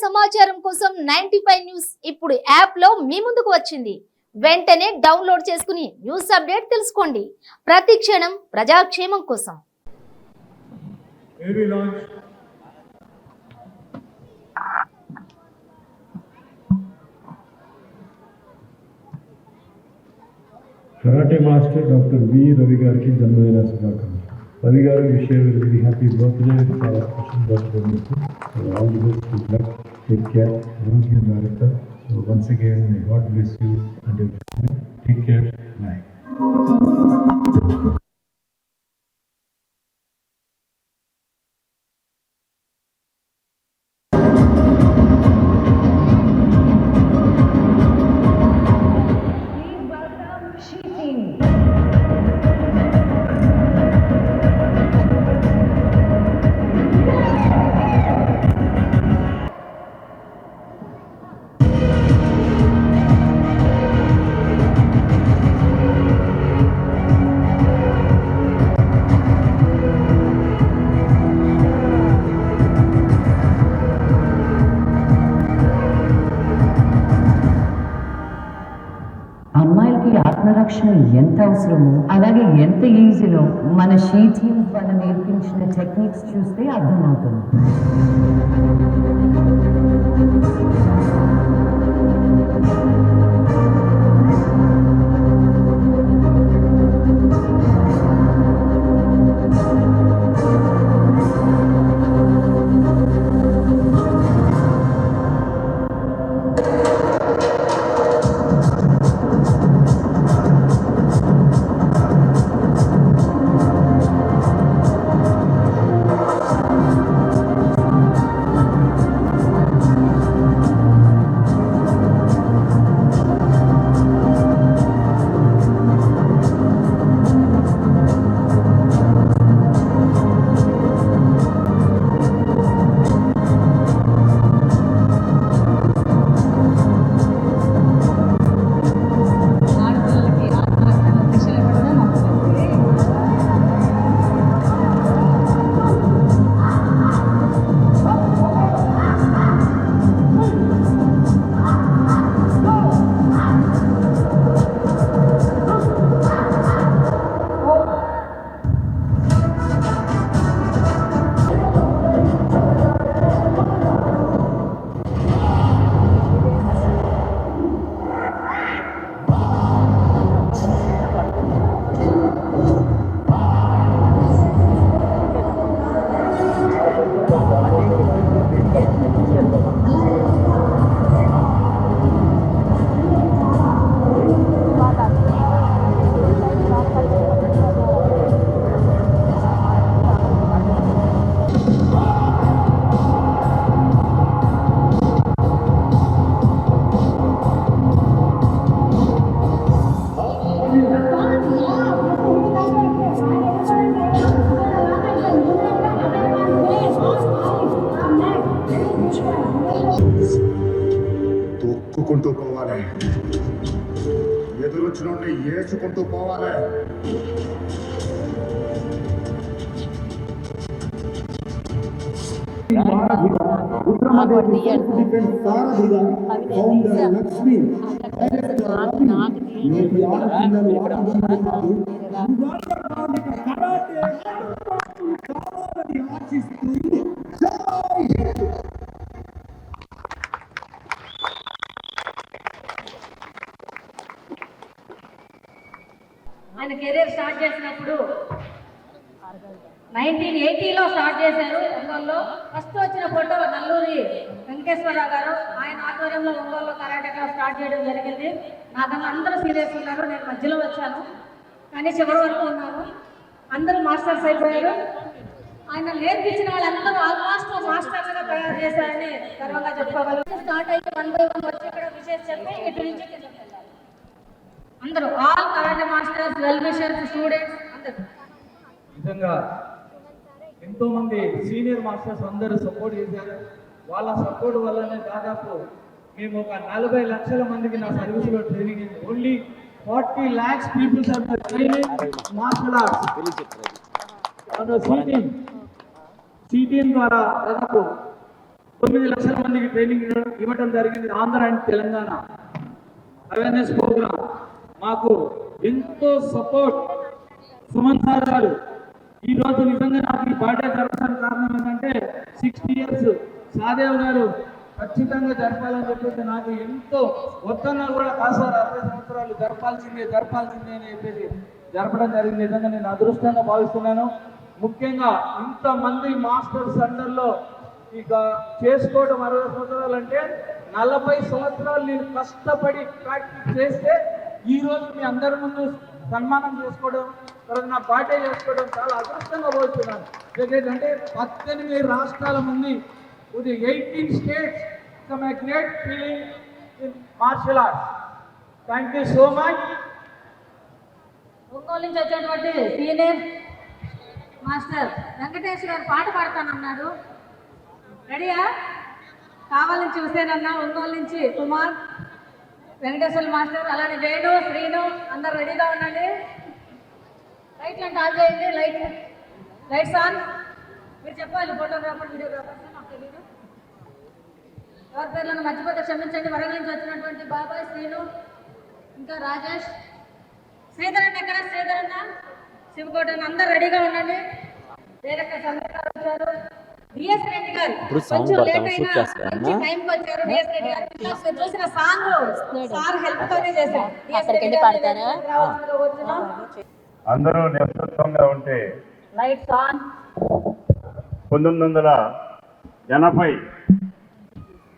సమాచారం కోసం 95 న్యూస్ ఇప్పుడు యాప్ లో మీ ముందుకు వచ్చింది. వెంటనే డౌన్లోడ్ చేసుకుని న్యూస్ అప్డేట్ తెలుసుకోండి. ప్రతి క్షణం ప్రజాక్షేమం కోసం. Karate master Dr. V. Ravi Garki Janmadina Shubhakankshalu. Ravi Garu, wish you a very happy birthday. చాలా స్పెషల్ బర్త్డే మీకు. All the best, good luck, take care. Arogya Bharata. So once again, may God bless you and your family. Take care. Bye. అమ్మాయిలకి ఆత్మరక్షణ ఎంత అవసరమో అలాగే ఎంత ఈజీలో మన she team వాళ్ళు నేర్పించిన టెక్నిక్స్ చూస్తే అర్థమవుతుంది. తొక్కుకుంటూ పోవాలి, ఎదురొచ్చిన ఏసుకుంటూ పోవాలి. ఆయన కెరీర్ స్టార్ట్ చేసినప్పుడు 1980లో స్టార్ట్ చేశారు ఒంగోలులో. ఫస్ట్ వచ్చిన ఫోటో నల్లూరి వెంకటేశ్వరరావు గారు, ఆయన ఆధ్వర్యంలో ఒంగోలులో కరాటే క్లాస్ స్టార్ట్ చేయడం జరిగింది. నాకన్నా అందరూ సీరియస్ ఉన్నారు, నేను మధ్యలో వచ్చాను, కానీ చివరి వరకు ఉన్నాను. అందరూ మాస్టర్స్ అయిపోయారు. ఆయన నేర్పించిన వాళ్ళందరూ ఆల్మోస్ట్ మాస్టర్స్గా తయారు చేశారని గర్వంగా చెప్పుకోగలరు. స్టార్ట్ అయితే 1 by 1 వచ్చి ఇక్కడ విషయం చెప్పి ఇటు నుంచి అందరూ all karate masters, well wishers, students అందరూ. నిజంగా ఎంతో మంది సీనియర్ మాస్టర్స్ అందరూ సపోర్ట్ చేశారు. వాళ్ళ సపోర్ట్ వల్లనే దాదాపు మేము ఒక 40 లక్షల మందికి నా సర్వీస్లో ట్రైనింగ్ ఇచ్చింది. Only 40 lakhs people have been training martial arts. మన సిటీఎం ద్వారా దాదాపు 9 లక్షల మందికి ట్రైనింగ్ ఇవ్వడం జరిగింది. Andhra and Telangana awareness programme మాకు ఎంతో సపోర్ట్ సుమన్ సార్ గారు. ఈ రోజు నిజంగా నాకు ఈ బర్త్డే జరపడానికి కారణం ఏంటంటే 60 ఇయర్స్ సాదేవ్ గారు ఖచ్చితంగా జరపాలని చెప్పేసి నాకు ఎంతో వద్దన్నా కూడా కాదు 60 సంవత్సరాలు జరపాల్సిందే అని చెప్పేసి జరపడం జరిగింది. నిజంగా నేను అదృష్టంగా భావిస్తున్నాను. ముఖ్యంగా ఇంతమంది మాస్టర్స్ అండర్లో ఇక చేసుకోవడం 60 సంవత్సరాలు అంటే 40 సంవత్సరాలు నేను కష్టపడి ప్రాక్టీస్ చేస్తే ఈ రోజు మీ అందరి ముందు సన్మానం చేసుకోవడం, తర్వాత నా బర్త్డే చేసుకోవడం చాలా అదృష్టంగా భావిస్తున్నాను. ఎందుకంటే 18 రాష్ట్రాల మంది with 18 states from a great feeling in martial arts. Thank you so much. Ongole నుంచి వచ్చేటువంటి సీనియర్ మాస్టర్ వెంకటేష్ గారు పాట పాడతానన్నాడు. రెడీయా? కావాలి నుంచి హుసేన్ అన్న, ఒంగోలు నుంచి కుమార్, వెంకటేశ్వర మాస్టర్, అలానే వేణు, శ్రీను అందరు రెడీగా ఉండండి. లైట్లు అంటే ఆన్ చేయండి. Lights on. మీరు చెప్పాలి, ఫోటోగ్రాఫర్ వీడియోగ్రాఫర్స్ నాకు తెలియదు. ఎవరి పేర్లను మర్చిపోతే క్షమించండి. వరంగల్ నుంచి వచ్చినటువంటి బాబాయ్, శ్రీను, ఇంకా రాజేష్, శ్రీధర్ అన్న ఎక్కడ? శ్రీధర్ అన్న, శివకోట అందరు రెడీగా ఉండండి. డైరెక్టర్ సందర్ గారు వచ్చారు. డిఎస్ రెడ్డి గారు కొంచెం లేట్ అయినా మంచి టైంకి వచ్చారు. డిఎస్ రెడ్డి గారు మీరు చూసిన సాంగ్ సార్ హెల్ప్ తోనే చేశారు. అందరూ నిశ్శబ్దంగా ఉంటే లైట్స్ ఆన్. 1980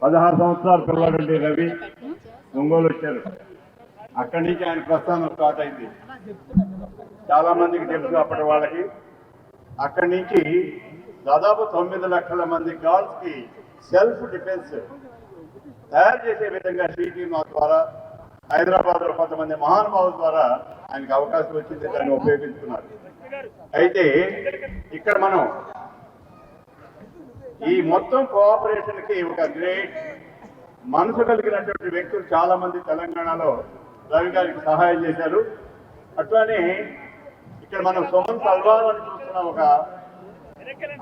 16 సంవత్సరాల పిల్లవాడండి రవి ఒంగోలు వచ్చారు. అక్కడి నుంచి ఆయన ప్రస్థానం స్టార్ట్ అయింది. చాలా మందికి తెలుసు అప్పటి వాళ్ళకి. అక్కడి నుంచి దాదాపు 9 లక్షల మంది గర్ల్స్ కి సెల్ఫ్ డిఫెన్స్ తయారు చేసే విధంగా టీమ్ ద్వారా హైదరాబాద్ లో కొంతమంది మహానుభావుల ద్వారా ఆయనకు అవకాశం వచ్చింది. దాన్ని ఉపయోగించుకున్నారు. అయితే ఇక్కడ మనం ఈ మొత్తం కోఆపరేషన్ కి ఒక గ్రేట్ మనసు కలిగినటువంటి వ్యక్తులు చాలా మంది తెలంగాణలో రవి గారికి సహాయం చేశారు. అట్లానే ఇక్కడ మనం సుమన్ సల్వార్ అని చూస్తున్నాం. ఒక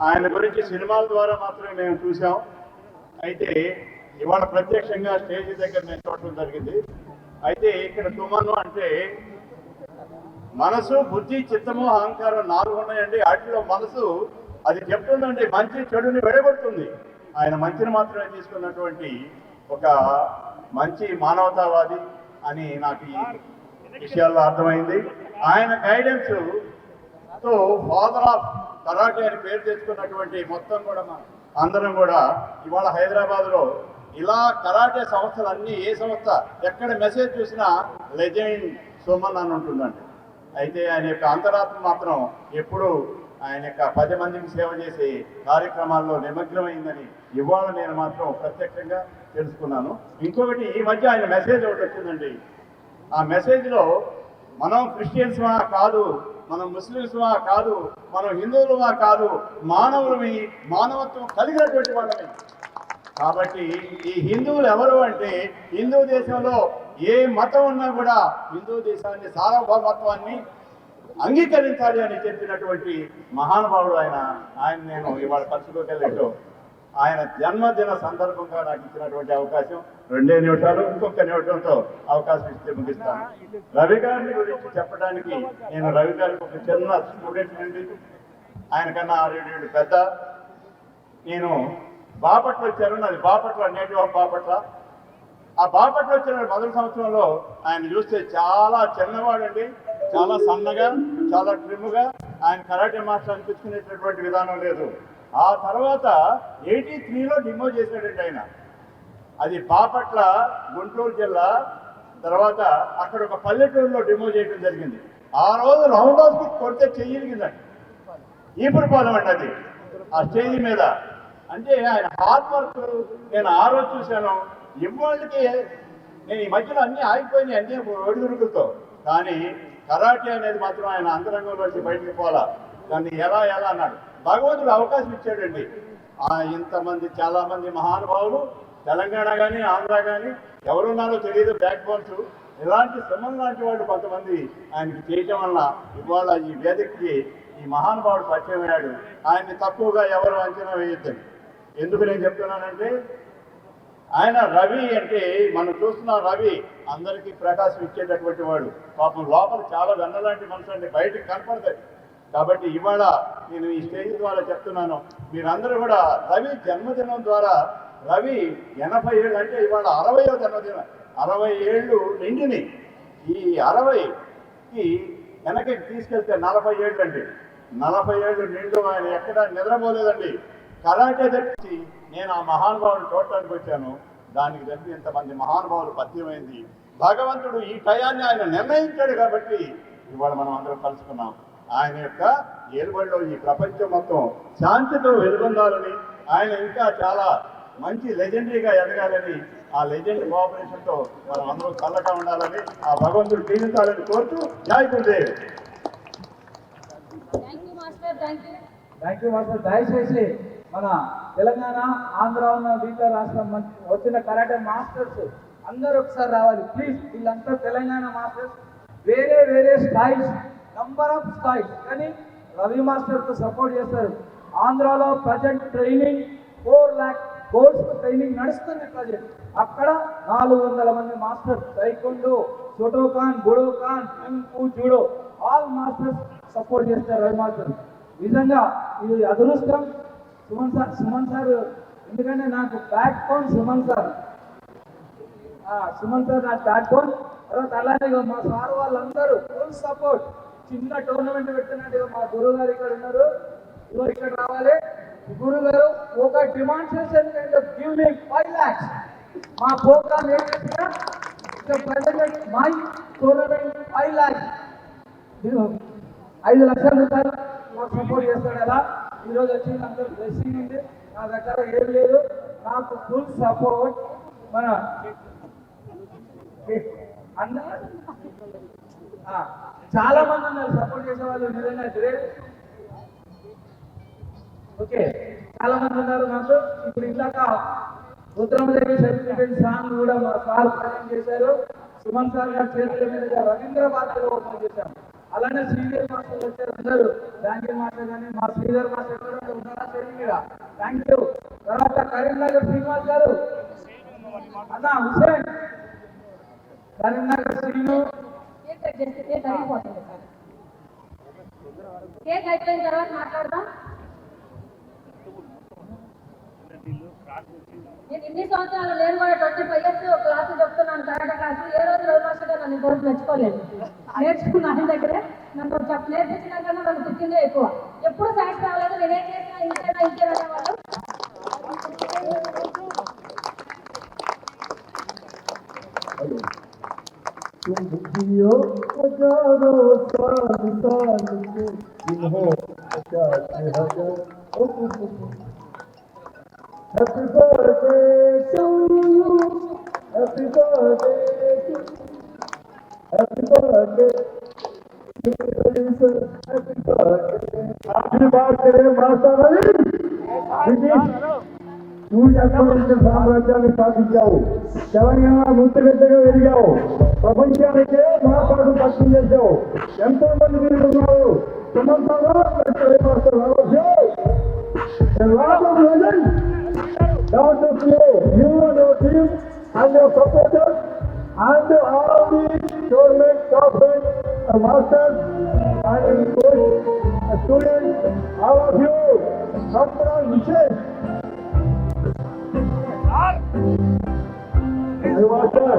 ఆయన గురించి సినిమాల ద్వారా మాత్రమే మేము చూసాం. అయితే ఇవాళ ప్రత్యక్షంగా స్టేజ్ దగ్గర నేను చూడటం జరిగింది. అయితే ఇక్కడ సుమన్ అంటే మనసు, బుద్ధి, చిత్తము, అహంకారం 4 ఉన్నాయండి. వాటిలో మనసు అది చెప్తుందండి మంచి చెడుని విడగొడుతుంది. ఆయన మంచిని మాత్రమే తీసుకున్నటువంటి ఒక మంచి మానవతావాది అని నాకు ఈ విషయాల్లో అర్థమైంది. ఆయన గైడెన్స్ తో ఫాదర్ ఆఫ్ కరాటే అని పేరు తెచ్చుకున్నటువంటి మొత్తం కూడా అందరం కూడా ఇవాళ హైదరాబాద్ లో ఇలా కరాటే సంస్థలు అన్ని ఏ సంస్థ ఎక్కడ మెసేజ్ చూసినా లెజెండ్ సుమన్ అని ఉంటుందండి. అయితే ఆయన యొక్క అంతరాత్మ మాత్రం ఎప్పుడూ ఆయన యొక్క 10 మందికి సేవ చేసే కార్యక్రమాల్లో నిమగ్నమైందని ఇవాళ నేను మాత్రం ప్రత్యక్షంగా తెలుసుకున్నాను. ఇంకొకటి ఈ మధ్య ఆయన మెసేజ్ ఒకటి వచ్చిందండి. ఆ మెసేజ్లో మనం క్రిస్టియన్స్మా కాదు, మనం ముస్లిమ్స్మా కాదు, మనం హిందువులమా కాదు, మానవులమి, మానవత్వం కలిగినటువంటి వాళ్ళని. కాబట్టి ఈ హిందువులు ఎవరు అంటే హిందూ దేశంలో ఏ మతం ఉన్నా కూడా హిందూ దేశాన్ని సార్వభౌమత్వాన్ని అంగీకరించాలి అని చెప్పినటువంటి మహానుభావుడు ఆయన నేను ఇవాళ ఖర్చులోకెళ్ళేటో ఆయన జన్మదిన సందర్భంగా నాకు ఇచ్చినటువంటి అవకాశం 2 నిమిషాలు, ఇంకొక నిమిషంతో అవకాశం ఇస్తే ముగిస్తాను. రవి గారిని గురించి చెప్పడానికి నేను రవి గారికి ఒక చిన్న స్టూడెంట్ నుండి ఆయన కన్నా 6 ఏళ్ళు పెద్ద. నేను బాపట్ల వచ్చాను. నాది బాపట్ల, నేటివ్ ఆఫ్ బాపట్ల. ఆ బాపట్ల వచ్చిన మొదటి సంవత్సరంలో ఆయన చూస్తే చాలా చిన్నవాడండి, చాలా సన్నగా, చాలా ట్రిమ్గా. ఆయన కరాటే మాస్టర్ అనిపించుకునేటటువంటి విధానం లేదు. ఆ తర్వాత 83లో డిమో చేశాడండి ఆయన. అది బాపట్ల, గుంటూరు జిల్లా. తర్వాత అక్కడ ఒక పల్లెటూరులో డిమో చేయడం జరిగింది. ఆ రోజు రౌండ్ హౌస్కి కొడితే చెయ్యలిగిందండి. ఈపురపాలెం అండి అది. ఆ స్టేజ్ మీద అంటే ఆయన హార్డ్ వర్క్ నేను ఆ రోజు చూశాను. ఇవాళకి నేను ఈ మధ్యలో అన్నీ ఆగిపోయినాయి, అన్నీ ఒడిదుడుకులతో. కానీ కరాటే అనేది మాత్రం ఆయన అంతరంగంలోంచి బయటకు పోవాలా. దాన్ని ఎలా అన్నాడు. భగవంతుడు అవకాశం ఇచ్చాడండి. ఇంతమంది చాలా మంది మహానుభావులు తెలంగాణ కానీ ఆంధ్ర కానీ ఎవరున్నారో తెలియదు, బ్యాక్ బోన్స్. ఇలాంటి సుమన్ లాంటి వాళ్ళు కొంతమంది ఆయనకి చేయటం వల్ల ఇవాళ ఈ వేదికకి ఈ మహానుభావుడు పరిచయం అయ్యాడు. ఆయన్ని తక్కువగా ఎవరు అంచనా వేయొద్దని. ఎందుకు నేను చెప్తున్నానంటే ఆయన రవి అంటే మనం చూస్తున్న రవి అందరికీ ప్రకాశం ఇచ్చేటటువంటి వాడు. పాపం లోపల చాలా వెన్నలాంటి మనసు అంటే బయటకు కనపడతాయి. కాబట్టి ఇవాళ నేను ఈ స్టేజ్ ద్వారా చెప్తున్నాను, మీరందరూ కూడా రవి జన్మదినం ద్వారా రవి 80 ఏళ్ళు అంటే ఇవాళ 60వ జన్మదినం, 60 ఏళ్ళు నిండిని. ఈ 60కి వెనక్కి తీసుకెళ్తే 40 ఏళ్ళు అండి. 40 ఏళ్ళు నిండు ఆయన ఎక్కడ నిద్రపోలేదండి. కరాటే తెచ్చి నేను ఆ మహానుభావుని చూడటానికి వచ్చాను. దానికి తెలిసి ఇంతమంది మహానుభావులు పద్యమైంది. భగవంతుడు ఈ టయాన్ని ఆయన నిర్ణయించాడు కాబట్టి ఇవాళ మనం అందరం కలుసుకున్నాం. ఆయన యొక్క ఏలుబడిలో ఈ ప్రపంచం మొత్తం శాంతితో వెలుగొందాలని, ఆయన ఇంకా చాలా మంచి లెజెండరీగా ఎదగాలని, ఆ లెజెండ్ కోఆపరేషన్తో మనం అందరూ చల్లగా ఉండాలని ఆ భగవంతుడు దీవించాలని కోరుతూ జై గురుదేవ్. Thank you master. దయచేసి మన తెలంగాణ, ఆంధ్ర ఉన్న మిగతా రాష్ట్రం వచ్చిన కరాటే మాస్టర్స్ అందరూ ఒకసారి రావాలి ప్లీజ్. వీళ్ళంతా తెలంగాణ మాస్టర్స్, వేరే వేరే స్టైల్స్, నంబర్ ఆఫ్ స్టైల్స్, కానీ రవి మాస్టర్తో సపోర్ట్ చేస్తారు. ఆంధ్రాలో present training 4 lakh course training నడుస్తుంది ప్రజెంట్. అక్కడ 400 మంది masters, టైకొండో, Shotokan, Budokan, kung fu, judo all masters support చేస్తారు రవి మాస్టర్. నిజంగా ఇది అదృష్టం. సుమన్ సార్ ఎందుకంటే నాకు బ్యాక్ బోన్ సుమన్ సార్ నాకు బ్యాక్ బోన్. తర్వాత అలానే మా సార్ వాళ్ళందరూ ఫుల్ సపోర్ట్. చిన్న టోర్నమెంట్ పెట్టినట్టు మా గురువు గారు ఇక్కడ ఉన్నారు, ఇక్కడ రావాలి. గురువు గారు ఒక డిమాన్స్ట్రేషన్ గివ్ మీ 5 lakhs. మా ప్రోగ్రామ్ ఏం చేసినా ప్రజెంట్ మై టోర్నమెంట్ 5 lakhs, 5 లక్షల రూపాయలు మాకు సపోర్ట్ చేస్తాడు. అలా ఈరోజు వచ్చి అందరూ బ్లెస్సింగ్ ఉంది. నా దగ్గర ఏం లేదు, నాకు ఫుల్ సపోర్ట్. మన చాలా మంది ఉన్నారు సపోర్ట్ చేసే వాళ్ళు. నిజంగా గ్రేట్. ఓకే, చాలా మంది ఉన్నారు నాకు. ఇప్పుడు ఇందాక రుద్రమదేవి సర్టిఫికేట్ సాంగ్ కూడా మా సార్ ప్రజెంట్ చేశారు. సుమన్ సార్ గారి చేతుల మీదుగా రవీంద్ర భారతిలో ఓపెన్ చేశాం. అలానే సీనియర్ మాస్టర్లు వచ్చారు అందరూ, బ్యాంకింగ్ మాస్టర్ కానీ మా శ్రీధర్ మాస్టర్ కూడా ఉన్నారా ట్రైనింగ్ మీద. Thank you. తర్వాత కరీంనగర్ శ్రీనివాస్ గారు, అన్న హుసేన్, కరీంనగర్ శ్రీను. కేక్ అయిపోయిన తర్వాత మాట్లాడదాం. నేను ఇన్ని సంవత్సరాలు నేను కూడా 25 years క్లాసు చెప్తున్నాను, కరాటే క్లాసు. ఏ రోజు రవి మాస్టర్ గారు నన్ను ఇంతవరకు మెచ్చుకోలేదు. నేర్చుకున్న ఆయన దగ్గరే నన్ను నేర్పించిన కన్నా నన్ను తిట్టిందే ఎక్కువ. ఎప్పుడు సాటిస్ఫై అవ్వలేదు. నేనేం చేసినా ఇంకేనా వాళ్ళు. Happy birthday to you. Happy birthday to you. Happy birthday. Happy birthday. Happy birthday, Master Ravi. నువ్వు ఎక్కడి సామ్రాజ్యాన్ని స్థాపించావు, తెలంగాణ ముద్దుగడ్డగా వెలిగావు, ప్రపంచానికే మహాపాఠం పరిచయం చేశావు. ఎంతో మంది మీరు ఉన్నారు. సుమంతంగా master Lot of you and your team and your supporters and all the tournament staff, masters and coach, students, all of you, Dr. Vishesh. Master.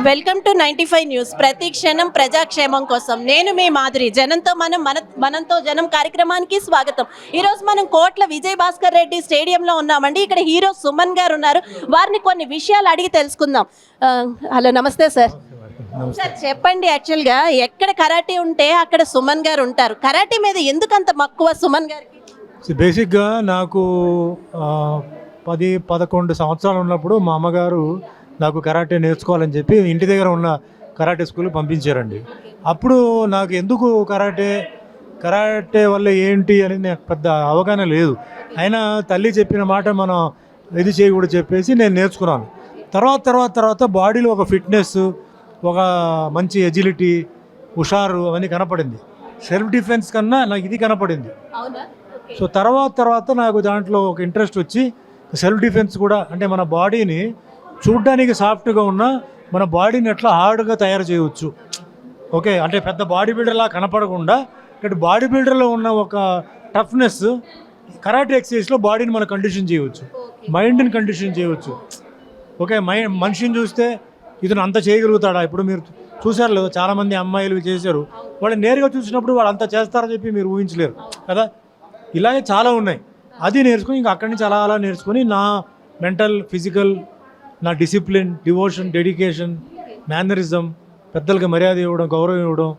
Welcome to 95 news. ప్రతి క్షణం ప్రజాక్షేమం కోసం. నేను మీ మాధురి. జనంతో మనంతో జనం కార్యక్రమానికి స్వాగతం. ఈరోజు మనం కోట్ల విజయ్ భాస్కర్ రెడ్డి స్టేడియంలో ఉన్నామండి. ఇక్కడ హీరో సుమన్ గారు ఉన్నారు. వారిని కొన్ని విషయాలు అడిగి తెలుసుకుందాం. హలో, నమస్తే సార్. సార్ చెప్పండి, యాక్చువల్గా ఎక్కడ కరాటే ఉంటే అక్కడ సుమన్ గారు ఉంటారు. కరాటే మీద ఎందుకు అంత మక్కువ సుమన్ గారికి? బేసిక్గా నాకు 10-11 సంవత్సరాలు ఉన్నప్పుడు మా అమ్మగారు నాకు కరాటే నేర్చుకోవాలని చెప్పి ఇంటి దగ్గర ఉన్న కరాటే స్కూల్కి పంపించారండి. అప్పుడు నాకు ఎందుకు కరాటే వల్ల ఏంటి అని నాకు పెద్ద అవగాహన లేదు. అయినా తల్లి చెప్పిన మాట మనం ఇది చేయకూడదు చెప్పేసి నేను నేర్చుకున్నాను. తర్వాత బాడీలో ఒక ఫిట్నెస్, ఒక మంచి ఎజిలిటీ, హుషారు అవన్నీ కనపడింది. సెల్ఫ్ డిఫెన్స్ కన్నా నాకు ఇది కనపడింది. సో తర్వాత నాకు దాంట్లో ఒక ఇంట్రెస్ట్ వచ్చి సెల్ఫ్ డిఫెన్స్ కూడా, అంటే మన బాడీని చూడ్డానికి సాఫ్ట్గా ఉన్న మన బాడీని ఎట్లా హార్డ్గా తయారు చేయవచ్చు. ఓకే, అంటే పెద్ద బాడీ బిల్డర్లా కనపడకుండా ఇక్కడ బాడీ బిల్డర్లో ఉన్న ఒక టఫ్నెస్ కరాటే ఎక్సర్సైజ్లో బాడీని మనం కండిషన్ చేయవచ్చు, మైండ్ని కండిషన్ చేయవచ్చు. ఓకే, మనిషిని చూస్తే ఇతను అంత చేయగలుగుతాడా? ఇప్పుడు మీరు చూసారు లేదు, చాలామంది అమ్మాయిలు చేశారు, వాళ్ళు నేరుగా చూసినప్పుడు వాళ్ళు అంత చేస్తారని చెప్పి మీరు ఊహించలేరు కదా. ఇలాగే చాలా ఉన్నాయి. అది నేర్చుకుని ఇంకా అక్కడి నుంచి అలా నేర్చుకొని నా మెంటల్, ఫిజికల్, నా డిసిప్లిన్, డివోషన్, డెడికేషన్, మేనరిజం, పెద్దలకి మర్యాద ఇవ్వడం, గౌరవం ఇవ్వడం,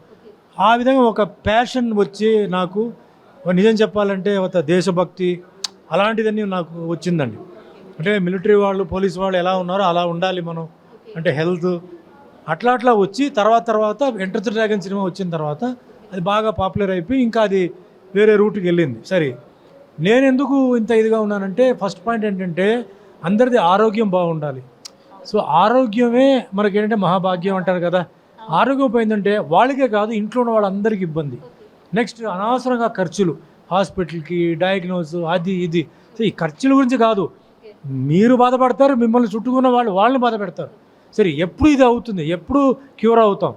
ఆ విధంగా ఒక ప్యాషన్ వచ్చి నాకు నిజం చెప్పాలంటే ఒక దేశభక్తి అలాంటిదన్నీ నాకు వచ్చిందండి. అంటే మిలిటరీ వాళ్ళు, పోలీస్ వాళ్ళు ఎలా ఉన్నారో అలా ఉండాలి మనం, అంటే హెల్త్ అట్లా వచ్చి తర్వాత ఎంటర్ ది డ్రాగన్ సినిమా వచ్చిన తర్వాత అది బాగా పాపులర్ అయిపోయి ఇంకా అది వేరే రూట్కి వెళ్ళింది. సరే, నేను ఎందుకు ఇంత ఇదిగా ఉన్నానంటే ఫస్ట్ పాయింట్ ఏంటంటే అందరిది ఆరోగ్యం బాగుండాలి. సో ఆరోగ్యమే మనకేంటంటే మహాభాగ్యం అంటారు కదా. ఆరోగ్యం పోయిందంటే వాళ్ళకే కాదు, ఇంట్లో ఉన్న వాళ్ళందరికీ ఇబ్బంది. నెక్స్ట్ అనవసరంగా ఖర్చులు, హాస్పిటల్కి, డయాగ్నోస్, అది ఇది. సో ఈ ఖర్చుల గురించి కాదు, మీరు బాధపడతారు, మిమ్మల్ని చుట్టుకున్న వాళ్ళని బాధ పెడతారు. సరే, ఎప్పుడు ఇది అవుతుంది, ఎప్పుడు క్యూర్ అవుతాం,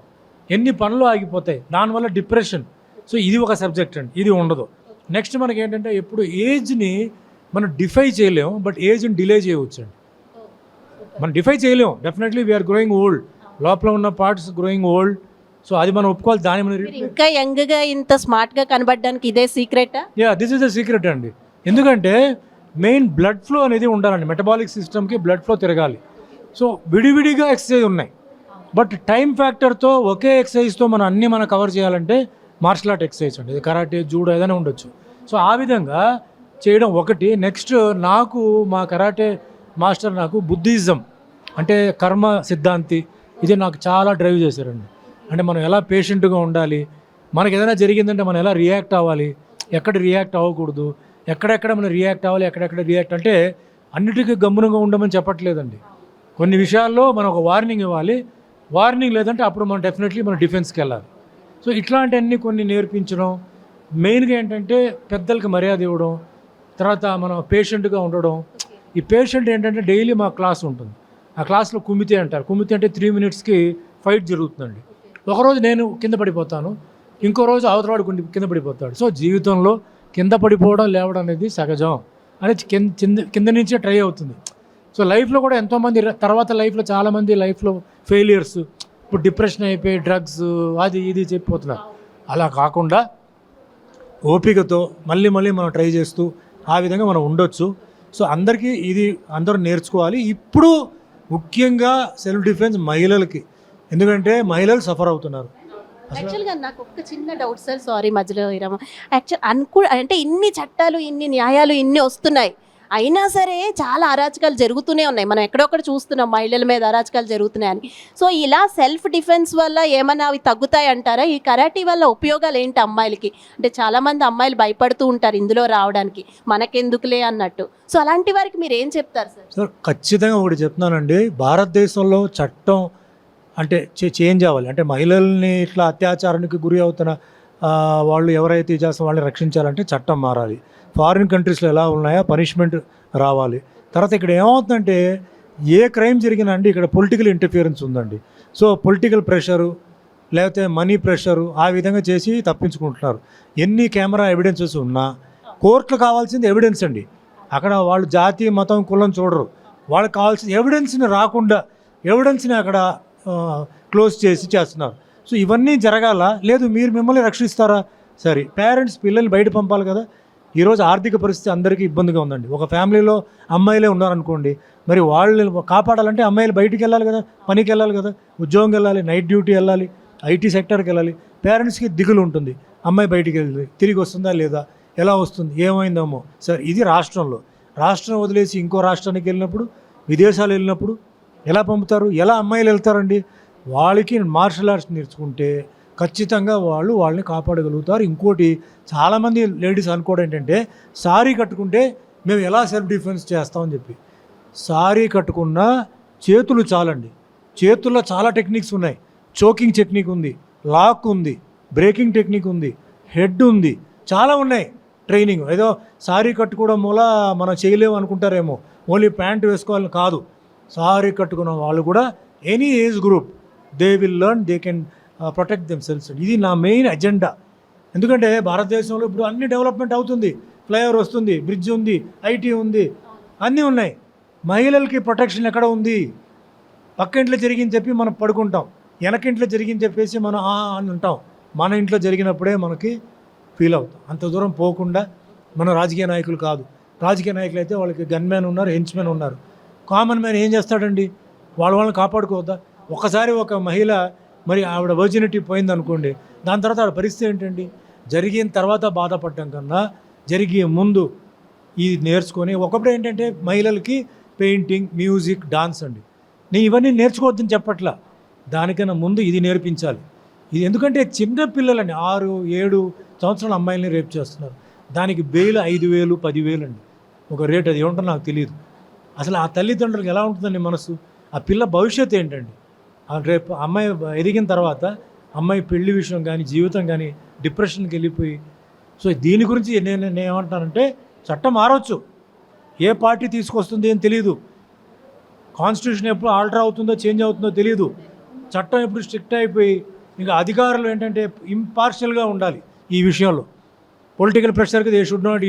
ఎన్ని పనులు ఆగిపోతాయి, దానివల్ల డిప్రెషన్. సో ఇది ఒక సబ్జెక్ట్ అండి, ఇది ఉండదు. నెక్స్ట్ మనకి ఏంటంటే ఎప్పుడు ఏజ్ని మనం డిఫై చేయలేము, బట్ ఏజ్ని డిలే చేయవచ్చు అండి. మనం డిఫై చేయలేము, డెఫినెట్లీ వీఆర్ గ్రోయింగ్ ఓల్డ్, లోపల ఉన్న పార్ట్స్ గ్రోయింగ్ ఓల్డ్. సో అది మనం ఒప్పుకోవాలి. దాని మనం ఇంకా యంగ్గా ఇంత స్మార్ట్గా కనబడడానికి ఇదే సీక్రెటా? దిస్ ఇస్ ద సీక్రెట్ అండి. ఎందుకంటే మెయిన్ బ్లడ్ ఫ్లో అనేది ఉండాలండి. మెటబాలిక్ సిస్టమ్కి బ్లడ్ ఫ్లో తిరగాలి. సో విడివిడిగా ఎక్సర్సైజ్ ఉన్నాయి, బట్ టైం ఫ్యాక్టర్తో ఒకే ఎక్సర్సైజ్తో మనం కవర్ చేయాలంటే మార్షల్ ఆర్ట్ ఎక్సర్సైజ్ అండి. ఇది కరాటే, జూడో ఏదైనా ఉండొచ్చు. సో ఆ విధంగా చేయడం ఒకటి. నెక్స్ట్ నాకు మా కరాటే మాస్టర్ నాకు బుద్ధిజం అంటే కర్మ సిద్ధాంతి, ఇది నాకు చాలా డ్రైవ్ చేశారండి. అంటే మనం ఎలా పేషెంట్గా ఉండాలి, మనకి ఏదైనా జరిగిందంటే మనం ఎలా రియాక్ట్ అవ్వాలి, ఎక్కడ రియాక్ట్ అవ్వకూడదు, ఎక్కడెక్కడ మనం రియాక్ట్ అవ్వాలి, ఎక్కడెక్కడ రియాక్ట్ అంటే అన్నిటికీ గమ్మునంగా ఉండమని చెప్పట్లేదండి. కొన్ని విషయాల్లో మనం ఒక వార్నింగ్ ఇవ్వాలి. వార్నింగ్ లేదంటే అప్పుడు మనం డెఫినెట్లీ మనం డిఫెన్స్కి వెళ్ళాలి. సో ఇట్లాంటివన్నీ కొన్ని నేర్పించడం. మెయిన్గా ఏంటంటే పెద్దలకి మర్యాద ఇవ్వడం, తర్వాత మనం పేషెంట్గా ఉండడం. ఈ పేషెంట్ ఏంటంటే డైలీ మా క్లాస్ ఉంటుంది, ఆ క్లాస్లో కుమితే అంటారు. కుమితే అంటే 3 మినిట్స్కి ఫైట్ జరుగుతుందండి. ఒకరోజు నేను కింద పడిపోతాను, ఇంకో రోజు అవతలవాడు కింద పడిపోతాడు. సో జీవితంలో కింద పడిపోవడం, లేవడం అనేది సహజం అనేది కింద నుంచే ట్రై అవుతుంది. సో లైఫ్లో కూడా ఎంతోమంది తర్వాత లైఫ్లో చాలామంది లైఫ్లో ఫెయిలియర్స్, ఇప్పుడు డిప్రెషన్ అయిపోయి డ్రగ్స్ అది ఇది చెప్పిపోతున్నారు. అలా కాకుండా ఓపికతో మళ్ళీ మనం ట్రై చేస్తూ ఆ విధంగా మనం ఉండొచ్చు. సో అందరికీ ఇది అందరూ నేర్చుకోవాలి. ఇప్పుడు ముఖ్యంగా సెల్ఫ్ డిఫెన్స్ మహిళలకి, ఎందుకంటే మహిళలు సఫర్ అవుతున్నారు. యాక్చువల్గా నాకు ఒక చిన్న డౌట్ సార్, సారీ మధ్యలో ఇరమ. అంటే ఇన్ని చట్టాలు, ఇన్ని న్యాయాలు, ఇన్ని వస్తున్నాయి, అయినా సరే చాలా అరాచకాలు జరుగుతూనే ఉన్నాయి. మనం ఎక్కడొక్కడ చూస్తున్నాం మహిళల మీద అరాచకాలు జరుగుతున్నాయని. సో ఇలా సెల్ఫ్ డిఫెన్స్ వల్ల ఏమన్నా అవి తగ్గుతాయి అంటారా? ఈ కరాటీ వల్ల ఉపయోగాలు ఏంటి అమ్మాయిలకి? అంటే చాలామంది అమ్మాయిలు భయపడుతూ ఉంటారు ఇందులో రావడానికి, మనకెందుకులే అన్నట్టు. సో అలాంటి వారికి మీరు ఏం చెప్తారు సార్? సార్ ఖచ్చితంగా ఒకటి చెప్తున్నానండి, భారతదేశంలో చట్టం అంటే చేంజ్ అవ్వాలి. అంటే మహిళల్ని ఇట్లా అత్యాచారానికి గురి అవుతున్న వాళ్ళు ఎవరైతే చేస్తారో వాళ్ళని రక్షించాలంటే చట్టం మారాలి. ఫారిన్ కంట్రీస్లో ఎలా ఉన్నాయో పనిష్మెంట్ రావాలి. తర్వాత ఇక్కడ ఏమవుతుందంటే ఏ క్రైమ్ జరిగినా అండి ఇక్కడ పొలిటికల్ ఇంటర్ఫియరెన్స్ ఉందండి. సో పొలిటికల్ ప్రెషరు లేకపోతే మనీ ప్రెషరు ఆ విధంగా చేసి తప్పించుకుంటున్నారు. ఎన్ని కెమెరా ఎవిడెన్సెస్ ఉన్నా కోర్టులు కావాల్సింది ఎవిడెన్స్ అండి. అక్కడ వాళ్ళు జాతి, మతం, కులం చూడరు. వాళ్ళకి కావాల్సిన ఎవిడెన్స్ని రాకుండా ఎవిడెన్స్ని అక్కడ క్లోజ్ చేసి చేస్తున్నారు. సో ఇవన్నీ జరగాల, లేదు మీరు మిమ్మల్ని రక్షిస్తారా? సరే, పేరెంట్స్ పిల్లల్ని బయట పంపాలి కదా. ఈరోజు ఆర్థిక పరిస్థితి అందరికీ ఇబ్బందిగా ఉందండి. ఒక ఫ్యామిలీలో అమ్మాయిలే ఉన్నారనుకోండి, మరి వాళ్ళని కాపాడాలంటే అమ్మాయిలు బయటికి వెళ్ళాలి కదా, పనికి వెళ్ళాలి కదా, ఉద్యోగం వెళ్ళాలి, నైట్ డ్యూటీ వెళ్ళాలి, ఐటీ సెక్టర్కి వెళ్ళాలి. పేరెంట్స్కి దిగులు ఉంటుంది, అమ్మాయి బయటికి వెళ్ళి తిరిగి వస్తుందా లేదా, ఎలా వస్తుంది, ఏమైందమ్మో. సరే, ఇది రాష్ట్రం వదిలేసి ఇంకో రాష్ట్రానికి వెళ్ళినప్పుడు, విదేశాలు వెళ్ళినప్పుడు ఎలా పంపుతారు? ఎలా అమ్మాయిలు వెళ్తారండి? వాళ్ళకి మార్షల్ ఆర్ట్స్ నేర్చుకుంటే ఖచ్చితంగా వాళ్ళని కాపాడగలుగుతారు. ఇంకోటి చాలామంది లేడీస్ అనుకోవడం ఏంటంటే, సారీ కట్టుకుంటే మేము ఎలా సెల్ఫ్ డిఫెన్స్ చేస్తామని చెప్పి. సారీ కట్టుకున్న చేతులు చాలండి. చేతుల్లో చాలా టెక్నిక్స్ ఉన్నాయి. చోకింగ్ టెక్నిక్ ఉంది, లాక్ ఉంది, బ్రేకింగ్ టెక్నిక్ ఉంది, హెడ్ ఉంది, చాలా ఉన్నాయి ట్రైనింగ్. ఏదో సారీ కట్టుకోవడం వల్ల మనం చేయలేము అనుకుంటారేమో, ఓన్లీ ప్యాంట్ వేసుకోవాలని కాదు. సారీ కట్టుకున్న వాళ్ళు కూడా any age group they will learn, they can protect them cells. ఇది నా మెయిన్ అజెండా. ఎందుకంటే భారతదేశంలో ఇప్పుడు అన్ని డెవలప్మెంట్ అవుతుంది, ఫ్లైఓవర్ వస్తుంది, బ్రిడ్జ్ ఉంది, ఐటీ ఉంది, అన్నీ ఉన్నాయి. మహిళలకి ప్రొటెక్షన్ ఎక్కడ ఉంది? పక్క ఇంట్లో జరిగింది చెప్పి మనం పడుకుంటాం, వెనకింట్లో జరిగింది చెప్పేసి మనం అని ఉంటాం. మన ఇంట్లో జరిగినప్పుడే మనకి ఫీల్ అవుతాం. అంత దూరం పోకుండా మన రాజకీయ నాయకులు కాదు. రాజకీయ నాయకులు అయితే వాళ్ళకి గన్మ్యాన్ ఉన్నారు, హెంచ్మెన్ ఉన్నారు. కామన్ మ్యాన్ ఏం చేస్తాడండి? వాళ్ళని కాపాడుకోవద్దా? ఒకసారి ఒక మహిళ మరి ఆవిడ వర్జినిటీ పోయిందనుకోండి, దాని తర్వాత ఆవిడ పరిస్థితి ఏంటండి? జరిగిన తర్వాత బాధపడటం కన్నా జరిగే ముందు ఇది నేర్చుకొని, ఒకప్పుడు ఏంటంటే మహిళలకి పెయింటింగ్, మ్యూజిక్, డాన్స్ అండి. నేను ఇవన్నీ నేర్చుకోవద్దని చెప్పట్లా, దానికన్నా ముందు ఇది నేర్పించాలి. ఇది ఎందుకంటే చిన్న పిల్లలండి, 6-7 సంవత్సరాల అమ్మాయిల్ని రేపు చేస్తున్నారు. దానికి బెయిల్ 5,000, 10,000 అండి ఒక రేట్. అది ఏముంటుందో నాకు తెలియదు. అసలు ఆ తల్లిదండ్రులకు ఎలా ఉంటుందండి మనసు? ఆ పిల్ల భవిష్యత్తు ఏంటండి? రేపు అమ్మాయి ఎదిగిన తర్వాత అమ్మాయి పెళ్లి విషయం కానీ, జీవితం కానీ డిప్రెషన్కి వెళ్ళిపోయి. సో దీని గురించి నేను ఏమంటానంటే, చట్టం మారవచ్చు, ఏ పార్టీ తీసుకొస్తుంది అని తెలియదు. కాన్స్టిట్యూషన్ ఎప్పుడు ఆల్టర్ అవుతుందో, చేంజ్ అవుతుందో తెలియదు. చట్టం ఎప్పుడు స్ట్రిక్ట్ అయిపోయి, ఇంకా అధికారులు ఏంటంటే ఇంపార్షియల్గా ఉండాలి ఈ విషయంలో. పొలిటికల్ ప్రెషర్కి they should not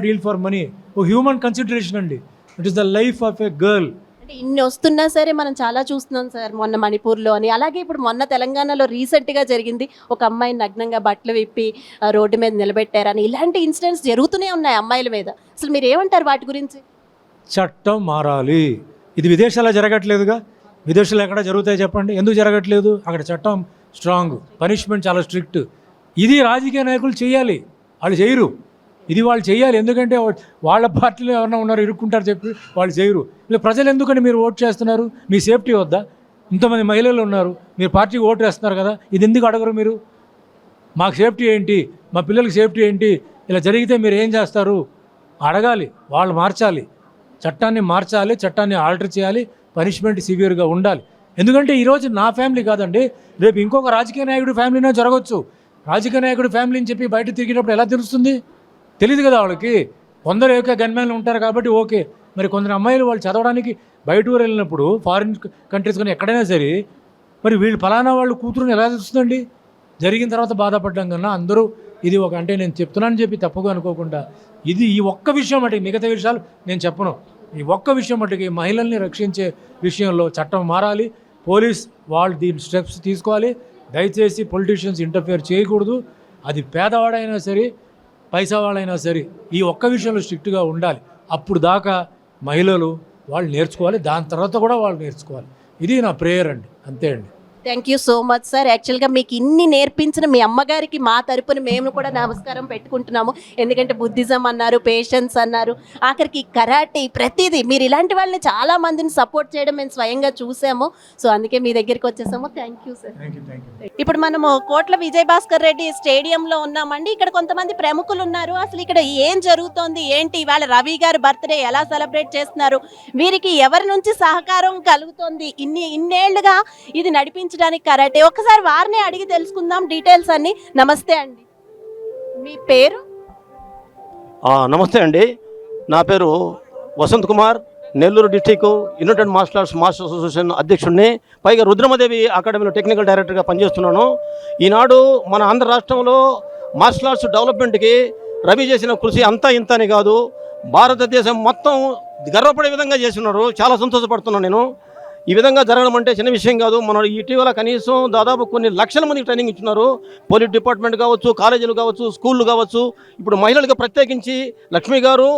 yield for money. Oh human consideration అండి. It is the life of a girl. అంటే ఇన్ని వస్తున్నా సరే మనం చాలా చూస్తున్నాం సార్, మొన్న మణిపూర్లో అని, అలాగే ఇప్పుడు మొన్న తెలంగాణలో రీసెంట్గా జరిగింది, ఒక అమ్మాయిని నగ్నంగా బట్టలు విప్పి రోడ్డు మీద నిలబెట్టారని. ఇలాంటి ఇన్సిడెంట్స్ జరుగుతూనే ఉన్నాయి అమ్మాయిల మీద. అసలు మీరు ఏమంటారు వాటి గురించి? చట్టం మారాలి. ఇది విదేశాల్లో జరగట్లేదుగా. విదేశాలు ఎక్కడ జరుగుతాయి చెప్పండి? ఎందుకు జరగట్లేదు? అక్కడ చట్టం స్ట్రాంగ్, పనిష్మెంట్ చాలా స్ట్రిక్ట్. ఇది రాజకీయ నాయకులు చేయాలి, వాళ్ళు చేయరు. ఇది వాళ్ళు చేయాలి. ఎందుకంటే వాళ్ళ పార్టీలో ఎవరైనా ఉన్నారు ఇరుక్కుంటారు చెప్పి వాళ్ళు చేయరు. ఇలా ప్రజలు ఎందుకని మీరు ఓటు చేస్తున్నారు? మీ సేఫ్టీ వద్దా? ఇంతమంది మహిళలు ఉన్నారు, మీరు పార్టీకి ఓటు వేస్తున్నారు కదా, ఇది ఎందుకు అడగరు మీరు? మాకు సేఫ్టీ ఏంటి, మా పిల్లలకి సేఫ్టీ ఏంటి, ఇలా జరిగితే మీరు ఏం చేస్తారు అడగాలి. వాళ్ళు మార్చాలి, చట్టాన్ని మార్చాలి, చట్టాన్ని ఆల్టర్ చేయాలి, పనిష్మెంట్ సివియర్గా ఉండాలి. ఎందుకంటే ఈరోజు నా ఫ్యామిలీ కాదండి, రేపు ఇంకొక రాజకీయ నాయకుడి ఫ్యామిలీనే జరగవచ్చు. రాజకీయ నాయకుడి ఫ్యామిలీ అని చెప్పి బయట తిరిగేటప్పుడు ఎలా తెలుస్తుంది? తెలియదు కదా వాళ్ళకి. కొందరు ఏక గన్మ్యాన్లు ఉంటారు కాబట్టి ఓకే. మరి కొందరు అమ్మాయిలు వాళ్ళు చదవడానికి బయట ఊరు వెళ్ళినప్పుడు, ఫారిన్ కంట్రీస్ కానీ ఎక్కడైనా సరే, మరి వీళ్ళు ఫలానా వాళ్ళు కూతురుని ఎలా తెలుస్తుందండి? జరిగిన తర్వాత బాధపడడం కన్నా అందరూ ఇది ఒక, అంటే నేను చెప్తున్నానని చెప్పి తప్పుగా అనుకోకుండా, ఇది ఈ ఒక్క విషయం మటుకు, మిగతా విషయాలు నేను చెప్పను, ఈ ఒక్క విషయం మటుకి మహిళల్ని రక్షించే విషయంలో చట్టం మారాలి. పోలీస్ వాళ్ళు దీని స్టెప్స్ తీసుకోవాలి. దయచేసి పొలిటీషియన్స్ ఇంటర్ఫియర్ చేయకూడదు. అది పేదవాడైనా సరే, పైసా వాళ్ళైనా సరే, ఈ ఒక్క విషయంలో స్ట్రిక్ట్గా ఉండాలి. అప్పుడు దాకా మహిళలు వాళ్ళు నేర్చుకోవాలి, దాని తర్వాత కూడా వాళ్ళు నేర్చుకోవాలి. ఇది నా ప్రేయర్ అండి, అంతే అండి. Thank you so much sir. యాక్చువల్గా మీకు ఇన్ని నేర్పించిన మీ అమ్మగారికి మా తరపున మేము కూడా నమస్కారం పెట్టుకుంటున్నాము. ఎందుకంటే బుద్ధిజం అన్నారు, పేషెన్స్ అన్నారు, ఆఖరికి కరాటే, ప్రతిదీ మీరు ఇలాంటి వాళ్ళని చాలా మందిని సపోర్ట్ చేయడం మేము స్వయంగా చూసాము. సో అందుకే మీ దగ్గరికి వచ్చేసాము. Thank you sir. ఇప్పుడు మనము కోట్ల విజయభాస్కర్ రెడ్డి స్టేడియంలో ఉన్నామండి. ఇక్కడ కొంతమంది ప్రముఖులు ఉన్నారు. అసలు ఇక్కడ ఏం జరుగుతోంది ఏంటి, ఇవాళ రవి గారి బర్త్డే ఎలా సెలబ్రేట్ చేస్తున్నారు, వీరికి ఎవరి నుంచి సహకారం కలుగుతోంది, ఇన్నేళ్లుగా ఇది నడిపించడానికి కరాటే, ఒకసారి వారిని అడిగి తెలుసుకుందాం డీటెయిల్స్ అన్ని. నమస్తే అండి, మీ పేరు? నమస్తే అండి, నా పేరు Vasant Kumar, Nellore district united martial arts masters association అధ్యక్షుడిని, పైగా రుద్రమదేవి అకాడమీలో టెక్నికల్ డైరెక్టర్గా పనిచేస్తున్నాను. ఈనాడు మన ఆంధ్ర రాష్ట్రంలో మార్షల్ ఆర్ట్స్ డెవలప్మెంట్కి రవి చేసిన కృషి అంతా ఇంత అని కాదు, భారతదేశం మొత్తం గర్వపడే విధంగా చేస్తున్నారు. చాలా సంతోషపడుతున్నాను నేను. ఈ విధంగా జరగడం అంటే చిన్న విషయం కాదు. మన ఇటీవల కనీసం దాదాపు కొన్ని లక్షల మందికి ట్రైనింగ్ ఇస్తున్నారు. పోలీస్ డిపార్ట్మెంట్ కావచ్చు, కాలేజీలు కావచ్చు, స్కూళ్ళు కావచ్చు. ఇప్పుడు మహిళలకు ప్రత్యేకించి లక్ష్మి గారు,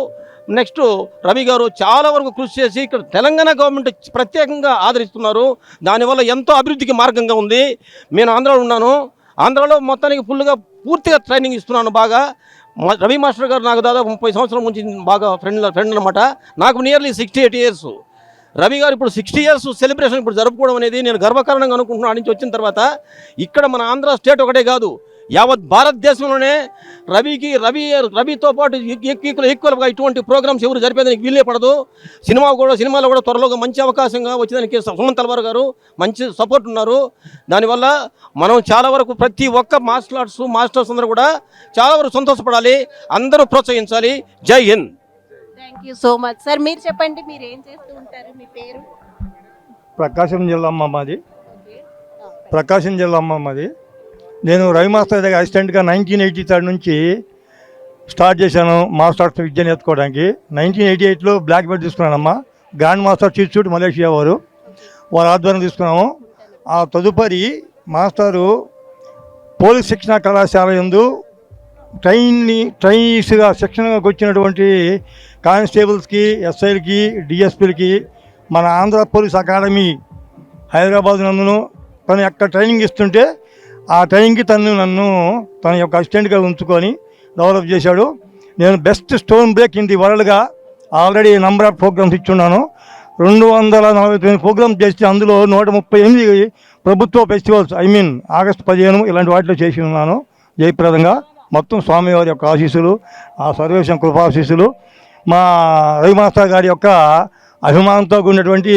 నెక్స్ట్ రవి గారు చాలా వరకు కృషి చేసి ఇక్కడ తెలంగాణ గవర్నమెంట్ ప్రత్యేకంగా ఆదరిస్తున్నారు. దానివల్ల ఎంతో అభివృద్ధికి మార్గంగా ఉంది. నేను ఆంధ్రాలో ఉన్నాను. ఆంధ్రాలో మొత్తానికి పూర్తిగా ట్రైనింగ్ ఇస్తున్నాను. బాగా రవి మాస్టర్ గారు నాకు దాదాపు 30 సంవత్సరాల నుంచి బాగా ఫ్రెండ్ అనమాట. నాకు నియర్లీ 68 ఇయర్స్. రవి గారు ఇప్పుడు 60 ఇయర్స్ సెలబ్రేషన్ ఇప్పుడు జరుపుకోవడం అనేది నేను గర్వకారణంగా అనుకుంటున్నాను. నుంచి వచ్చిన తర్వాత ఇక్కడ మన ఆంధ్ర స్టేట్ ఒకటే కాదు, యావత్ భారతదేశంలోనే రవితో పాటు ఈక్వల్గా ఇటువంటి ప్రోగ్రామ్స్ ఎవరు జరిపేదానికి వీలే పడదు. సినిమాలో కూడా త్వరలో మంచి అవకాశంగా వచ్చేదానికి సుమన్ తల్వార్ గారు మంచి సపోర్ట్ ఉన్నారు. దానివల్ల మనం చాలా వరకు ప్రతి ఒక్క మాస్టర్స్ అందరూ కూడా చాలా వరకు సంతోషపడాలి, అందరూ ప్రోత్సహించాలి. జై Hind. Thank you so much sir. మీరు చెప్పండి, మీరు ఏం చేస్తూ ఉంటారు, మీ పేరు? ప్రకాశం జిల్లా అమ్మ మాది. నేను రవి మాస్టర్ దగ్గర అసిస్టెంట్గా 1983 నుంచి స్టార్ట్ చేశాను మాస్టర్స్ విద్య నేర్చుకోవడానికి. 1988లో బ్లాక్ బెల్ట్ తీసుకున్నానమ్మా. గ్రాండ్ మాస్టర్ ఇన్స్టిట్యూట్ మలేషియా వారి ఆధ్వర్యం తీసుకున్నాము. ఆ తదుపరి మాస్టరు పోలీస్ శిక్షణ కళాశాల యందు ట్రైనీస్గా శిక్షణకు వచ్చినటువంటి కానిస్టేబుల్స్కి, ఎస్ఐలకి, డిఎస్పీలకి మన ఆంధ్ర పోలీస్ అకాడమీ హైదరాబాద్ నందును తను యొక్క ట్రైనింగ్ ఇస్తుంటే ఆ ట్రైనింగ్కి నన్ను తన యొక్క అసిస్టెంట్గా ఉంచుకొని డెవలప్ చేశాడు. నేను best stone break in the వరల్డ్గా ఆల్రెడీ నంబర్ ఆఫ్ ప్రోగ్రామ్స్ ఇచ్చున్నాను. 249 ప్రోగ్రామ్స్ చేసి అందులో 138 ప్రభుత్వ ఫెస్టివల్స్ ఆగస్టు 15 ఇలాంటి వాటిలో చేసి ఉన్నాను జయప్రదంగా. మొత్తం స్వామివారి యొక్క ఆశీస్సులు, ఆ సర్వేశం కృపాశీస్సులు, మా రవి మాస్టర్ గారి యొక్క అభిమానంతో కూడినటువంటి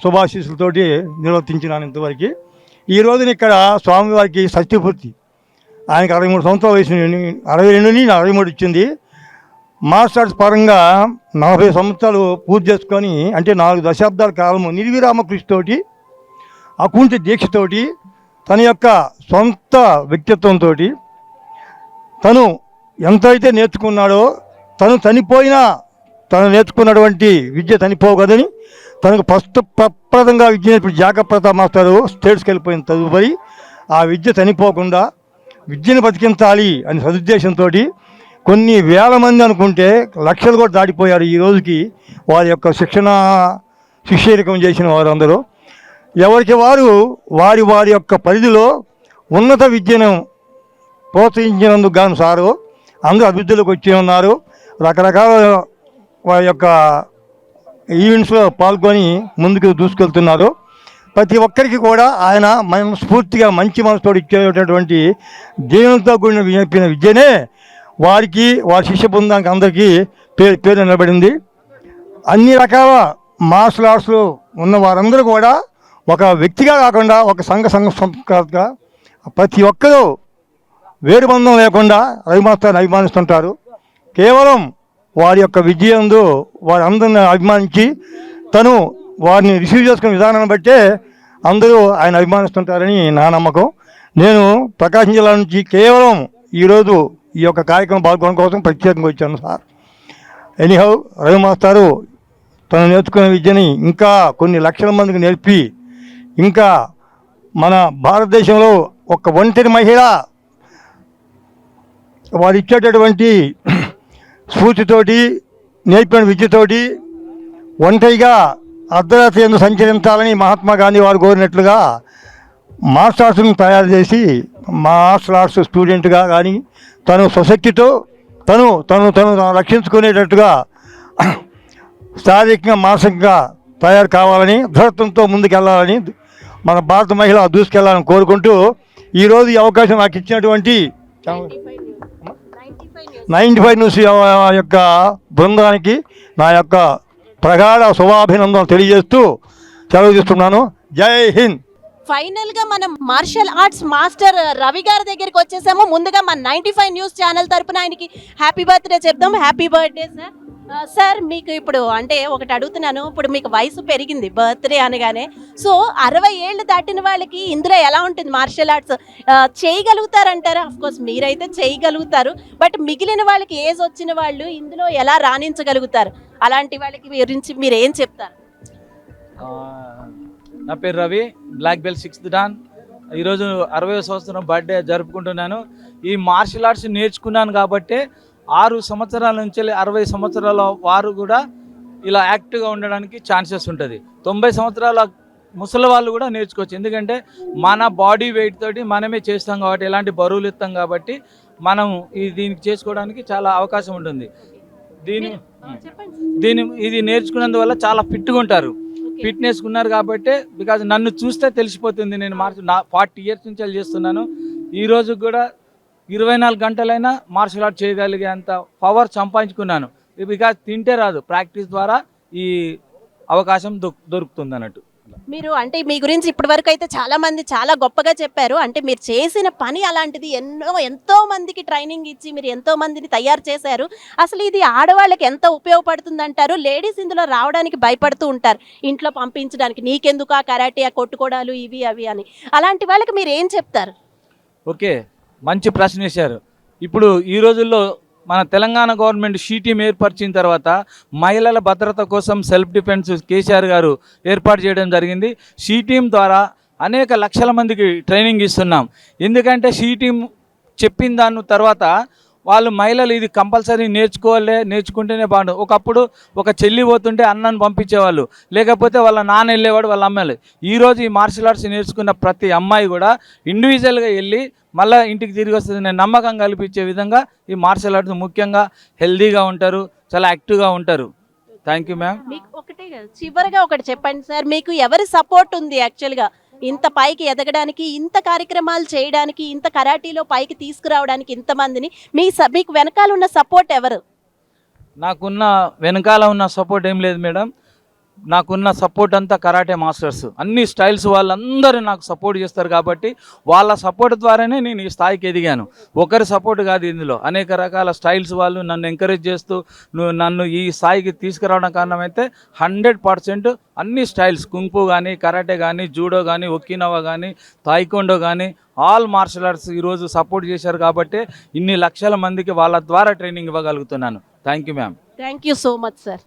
శుభాశీస్సులతోటి నిర్వర్తించినాను ఇంతవరకు. ఈ రోజున ఇక్కడ స్వామివారికి షష్ఠిపూర్తి. ఆయనకి 63 సంవత్సరాల వయసు, 62 63 ఇచ్చింది. మాస్టర్స్ పరంగా 40 సంవత్సరాలు పూర్తి చేసుకొని, అంటే 4 దశాబ్దాల కాలము నిర్విరామ కృషితోటి, అకుంఠ దీక్షతోటి, తన యొక్క సొంత వ్యక్తిత్వంతో తను ఎంతైతే నేర్చుకున్నాడో, తను చనిపోయినా తను నేర్చుకున్నటువంటి విద్య చనిపోకదని తనకు ప్రప్రదంగా విద్య నేర్పి జాగ్రత్త మాస్టారు స్టేట్స్కి వెళ్ళిపోయిన తదుపరి ఆ విద్య చనిపోకుండా విద్యను బతికించాలి అని సదుద్దేశంతో కొన్ని వేల మంది అనుకుంటే లక్షలు కూడా దాటిపోయారు ఈ రోజుకి వారి యొక్క శిష్యరికం చేసిన వారందరూ. ఎవరికి వారు వారి యొక్క పరిధిలో ఉన్నత విద్యను ప్రోత్సహించినందుకు గాను సారు అందరూ అభివృద్ధిలోకి వచ్చి ఉన్నారు. రకరకాల వారి యొక్క ఈవెంట్స్లో పాల్గొని ముందుకు దూసుకెళ్తున్నారు. ప్రతి ఒక్కరికి కూడా ఆయన మనస్ఫూర్తిగా మంచి మనసుతో ఇచ్చేటటువంటి జీవనంతో కూడిన చెప్పిన విద్యనే వారికి, వారి శిష్య బృందానికి అందరికీ పేరు నిలబడింది. అన్ని రకాల మార్షల్ ఆర్ట్స్లో ఉన్న వారందరూ కూడా ఒక వ్యక్తిగా కాకుండా ఒక సంఘ సంస్కృతిగా ప్రతి ఒక్కరూ వేరుబంధం లేకుండా రవి మాస్టర్ని అభిమానిస్తుంటారు. కేవలం వారి యొక్క విజయంలో వారందరిని అభిమానించి తను వారిని రిసీవ్ చేసుకునే విధానాన్ని బట్టే అందరూ ఆయన అభిమానిస్తుంటారని నా నమ్మకం. నేను ప్రకాశం జిల్లా నుంచి కేవలం ఈరోజు ఈ యొక్క కార్యక్రమం పాల్గొనడం కోసం ప్రత్యేకంగా వచ్చాను సార్. ఎనీహౌ రవి మాస్టారు తను నేర్చుకునే విద్యని ఇంకా కొన్ని లక్షల మందికి నేర్పి, ఇంకా మన భారతదేశంలో ఒక ఒంటరి మహిళ వారు ఇచ్చేటటువంటి స్ఫూర్తితోటి, నేర్పిన విద్యతోటి ఒంటరిగా అర్ధరాత్రి ఎందుకు సంచరించాలని మహాత్మా గాంధీ వారు కోరినట్లుగా మార్షల్ ఆర్ట్స్ను తయారు చేసి మార్షల్ ఆర్ట్స్ స్టూడెంట్గా కానీ తను స్వశక్తితో తను రక్షించుకునేటట్టుగా శారీరకంగా, మానసికంగా తయారు కావాలని, దృఢత్వంతో ముందుకెళ్ళాలని, మన భారత మహిళ దూసుకెళ్ళాలని కోరుకుంటూ ఈరోజు ఈ అవకాశం నాకు ఇచ్చినటువంటి 95 న్యూస్ యొక్క బృందానికి నా యొక్క ప్రగాఢ శుభాభినందనలు తెలియజేస్తూ సెలవు తీసుకున్నాను. జై హింద్. ఫైనల్ గా మనం మార్షల్ ఆర్ట్స్ మాస్టర్ రవి గారి దగ్గరికి వచ్చేసాము. ముందుగా మన 95 న్యూస్ ఛానల్ తరపున ఆయనకి హ్యాపీ బర్త్డే చెప్దాం. Happy birthday sir. సార్ మీకు ఇప్పుడు అంటే ఒకటి అడుగుతున్నాను, ఇప్పుడు మీకు వయసు పెరిగింది బర్త్డే అనగానే, సో 60 ఏళ్ళు దాటిన వాళ్ళకి ఇందులో ఎలా ఉంటుంది మార్షల్ ఆర్ట్స్? చేయగలుగుతారంటారా? అఫ్కోర్స్ మీరైతే చేయగలుగుతారు, బట్ మిగిలిన వాళ్ళకి ఏజ్ వచ్చిన వాళ్ళు ఇందులో ఎలా రాణించగలుగుతారు? అలాంటి వాళ్ళకి గురించి మీరు ఏం చెప్తారు? నా పేరు Ravi, black belt 6th don. ఈరోజు 60వ సంవత్సరం బర్త్డే జరుపుకుంటున్నాను. ఈ మార్షల్ ఆర్ట్స్ నేర్చుకున్నాను కాబట్టి 6 సంవత్సరాల నుంచి 60 సంవత్సరాల వారు కూడా ఇలా యాక్టివ్గా ఉండడానికి ఛాన్సెస్ ఉంటుంది. 90 సంవత్సరాల ముసలి వాళ్ళు కూడా నేర్చుకోవచ్చు. ఎందుకంటే మన బాడీ వెయిట్ తోటి మనమే చేస్తాం కాబట్టి, ఎలాంటి బరువులు ఇస్తాం కాబట్టి మనం దీనికి చేసుకోవడానికి చాలా అవకాశం ఉంటుంది. ఇది నేర్చుకున్నందువల్ల చాలా ఫిట్గా ఉంటారు. ఫిట్నెస్ ఉన్నారు కాబట్టి, బికాజ్ నన్ను చూస్తే తెలిసిపోతుంది. నేను 40 ఇయర్స్ నుంచి చేస్తున్నాను. ఈరోజు కూడా 24 గంటలైనా మార్షల్ ఆర్ట్ చేయగలిగే అంత పవర్ సంపాదించుకున్నాను. బికాజ్ తింటే రాదు, ప్రాక్టీస్ ద్వారా ఈ అవకాశం దొరుకుతుంది అన్నట్టు. మీరు అంటే మీ గురించి ఇప్పటివరకు అయితే చాలా మంది చాలా గొప్పగా చెప్పారు. అంటే మీరు చేసిన పని అలాంటిది, ఎంతో మందికి ట్రైనింగ్ ఇచ్చి మీరు ఎంతో మందిని తయారు చేశారు. అసలు ఇది ఆడవాళ్ళకి ఎంత ఉపయోగపడుతుంది అంటారు? లేడీస్ ఇందులో రావడానికి భయపడుతూ ఉంటారు, ఇంట్లో పంపించడానికి, నీకెందుకు ఆ కరాటే, ఆ కొట్టుకోవడాలు ఇవి అవి అని. అలాంటి వాళ్ళకి మీరు ఏం చెప్తారు? ఓకే, మంచి ప్రశ్న వేశారు. ఇప్పుడు ఈ రోజుల్లో మన తెలంగాణ గవర్నమెంట్ షీ టీమ్ ఏర్పరిచిన తర్వాత మహిళల భద్రత కోసం సెల్ఫ్ డిఫెన్స్ కేసీఆర్ గారు ఏర్పాటు చేయడం జరిగింది. షీ టీమ్ ద్వారా అనేక లక్షల మందికి ట్రైనింగ్ ఇస్తున్నాం. ఎందుకంటే షీ టీమ్ చెప్పిన దాని తర్వాత వాళ్ళు మహిళలు ఇది కంపల్సరీ నేర్చుకుంటేనే బాగుంటుంది. ఒకప్పుడు ఒక చెల్లి పోతుంటే అన్నను పంపించేవాళ్ళు, లేకపోతే వాళ్ళ నాన్న వెళ్ళేవాడు, వాళ్ళ అమ్మాయిలు. ఈరోజు ఈ మార్షల్ ఆర్ట్స్ నేర్చుకున్న ప్రతి అమ్మాయి కూడా ఇండివిజువల్గా వెళ్ళి మళ్ళీ ఇంటికి తిరిగి వస్తుంది నమ్మకం కల్పించే విధంగా ఈ మార్షల్ ఆర్ట్స్ ముఖ్యంగా హెల్దీగా ఉంటారు, చాలా యాక్టివ్గా ఉంటారు. Thank you ma'am. మీకు ఒకటే చివరిగా ఒకటి చెప్పండి సార్, మీకు ఎవరి సపోర్ట్ ఉంది యాక్చువల్గా ఇంత పైకి ఎదగడానికి, ఇంత కార్యక్రమాలు చేయడానికి, ఇంత కరాటీలో పైకి తీసుకురావడానికి ఇంతమందిని? మీకు వెనకాల ఉన్న సపోర్ట్ ఎవరు? నాకున్న వెనకాల ఉన్న సపోర్ట్ ఏం లేదు మేడం. నాకున్న సపోర్ట్ అంతా కరాటే మాస్టర్స్, అన్ని స్టైల్స్ వాళ్ళందరూ నాకు సపోర్ట్ చేస్తారు. కాబట్టి వాళ్ళ సపోర్ట్ ద్వారానే నేను ఈ స్థాయికి ఎదిగాను. ఒకరి సపోర్ట్ కాదు, ఇందులో అనేక రకాల స్టైల్స్ వాళ్ళు నన్ను ఎంకరేజ్ చేస్తూ నన్ను ఈ స్థాయికి తీసుకురావడం కారణమైతే 100% అన్ని స్టైల్స్, కుంగ్ఫు కానీ, కరాటే కానీ, జూడో కానీ, ఒకినవా కానీ, తాయికొండో కానీ, ఆల్ మార్షల్ ఆర్ట్స్ ఈరోజు సపోర్ట్ చేశారు. కాబట్టి ఇన్ని లక్షల మందికి వాళ్ళ ద్వారా ట్రైనింగ్ ఇవ్వగలుగుతున్నాను. Thank you ma'am. Thank you so much sir.